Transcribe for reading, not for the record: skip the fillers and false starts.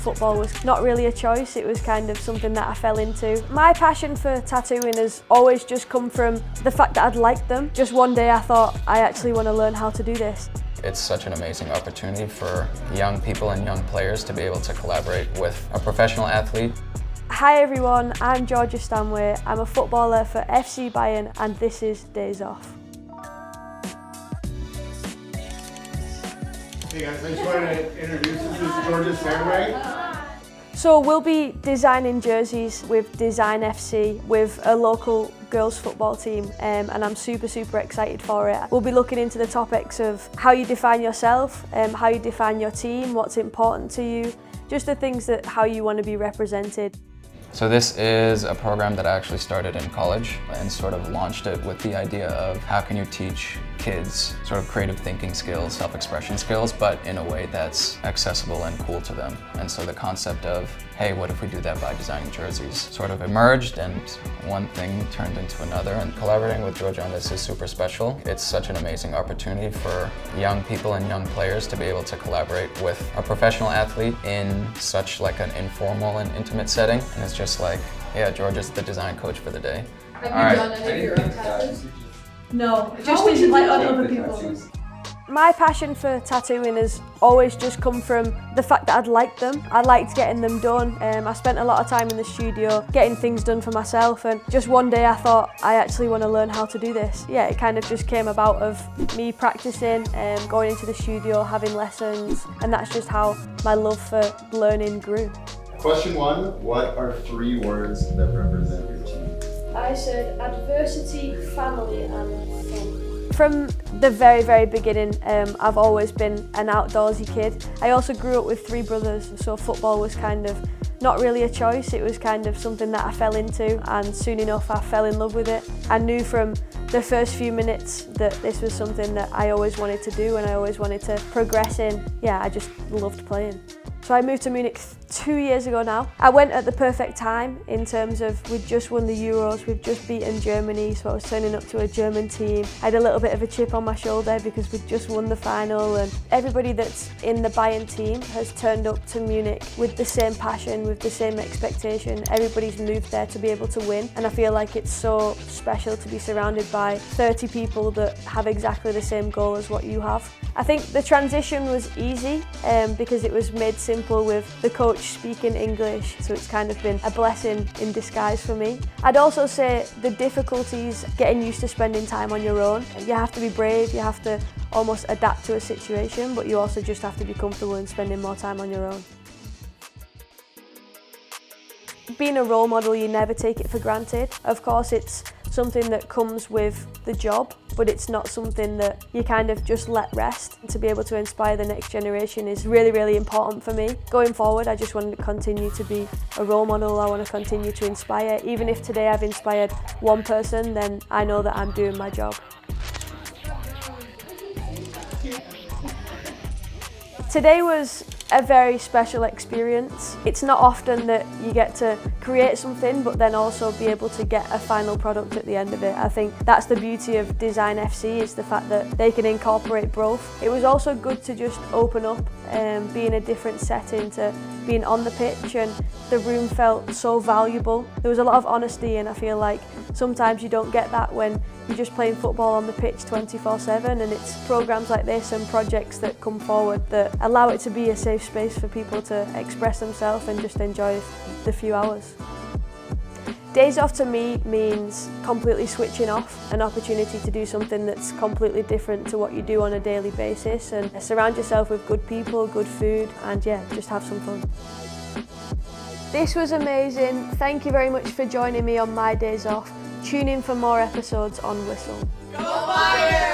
football was not really a choice, it was kind of something that I fell into. My passion for tattooing has always just come from the fact that I'd liked them. Just one day I thought, I actually want to learn how to do this. It's such an amazing opportunity for young people and young players to be able to collaborate with a professional athlete. Hi everyone, I'm Georgia Stanway. I'm a footballer for FC Bayern and this is Days Off. Hey guys, I just wanted to introduce this is Georgia Stanway. So we'll be designing jerseys with Design FC with a local girls football team and I'm super excited for it. We'll be looking into the topics of how you define yourself, how you define your team, what's important to you, just the things that how you want to be represented. So this is a program that I actually started in college and sort of launched it with the idea of how can you teach kids sort of creative thinking skills, self-expression skills, but in a way that's accessible and cool to them. And so the concept of, hey, what if we do that by designing jerseys sort of emerged, and one thing turned into another, and collaborating with Georgia on this is super special. It's such an amazing opportunity for young people and young players to be able to collaborate with a professional athlete in such like an informal and intimate setting. And it's just like, yeah, Georgia's the design coach for the day. Have you done any of your own tattoos? No, just things like on other people's. My passion for tattooing has always just come from the fact that I'd liked them. I liked getting them done. I spent a lot of time in the studio getting things done for myself, and just one day I thought, I actually want to learn how to do this. Yeah, it kind of just came about of me practicing, going into the studio, having lessons, and that's just how my love for learning grew. Question 1, what are 3 words that represent your team? I said adversity, family and fun. From the very beginning, I've always been an outdoorsy kid. I also grew up with 3 brothers, so football was kind of not really a choice, it was kind of something that I fell into, and soon enough I fell in love with it. I knew from the first few minutes that this was something that I always wanted to do and I always wanted to progress in. Yeah, I just loved playing. So I moved to Munich 2 years ago now. I went at the perfect time in terms of we'd just won the Euros, we'd just beaten Germany, so I was turning up to a German team. I had a little bit of a chip on my shoulder because we'd just won the final, and everybody that's in the Bayern team has turned up to Munich with the same passion, with the same expectation. Everybody's moved there to be able to win, and I feel like it's so special to be surrounded by 30 people that have exactly the same goal as what you have. I think the transition was easy because it was made simple with the coach speaking English, so it's kind of been a blessing in disguise for me. I'd also say the difficulties getting used to spending time on your own. You have to be brave, you have to almost adapt to a situation, but you also just have to be comfortable in spending more time on your own. Being a role model, you never take it for granted. Of course, it's something that comes with the job, but it's not something that you kind of just let rest. To be able to inspire the next generation is really important for me. Going forward, I just want to continue to be a role model. I want to continue to inspire. Even if today I've inspired one person, then I know that I'm doing my job. Today was a very special experience. It's not often that you get to create something but then also be able to get a final product at the end of it. I think that's the beauty of Design FC, is the fact that they can incorporate both. It was also good to just open up and be in a different setting to being on the pitch, and the room felt so valuable. There was a lot of honesty, and I feel like sometimes you don't get that when you're just playing football on the pitch 24/7, and it's programs like this and projects that come forward that allow it to be a safe space for people to express themselves and just enjoy the few hours. Days off to me means completely switching off, an opportunity to do something that's completely different to what you do on a daily basis, and surround yourself with good people, good food, and yeah, just have some fun. This was amazing. Thank you very much for joining me on my days off. Tune in for more episodes on Whistle. Go Bayern!